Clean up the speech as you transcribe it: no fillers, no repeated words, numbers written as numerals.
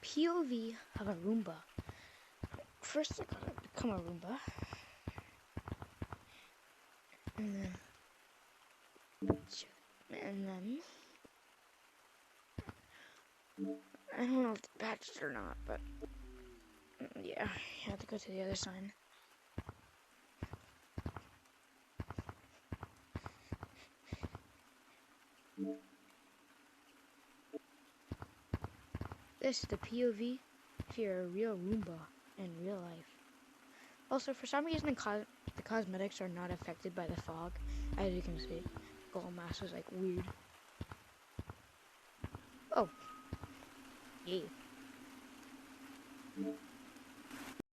POV of a Roomba. First I gotta become a Roomba. And then I don't know if it's patched or not, but yeah, you have to go to the other sign. This is the POV if you're a real Roomba in real life. Also, for some reason, the cosmetics are not affected by the fog. As you can see, Gold Mask is like weird. Oh. Yeah.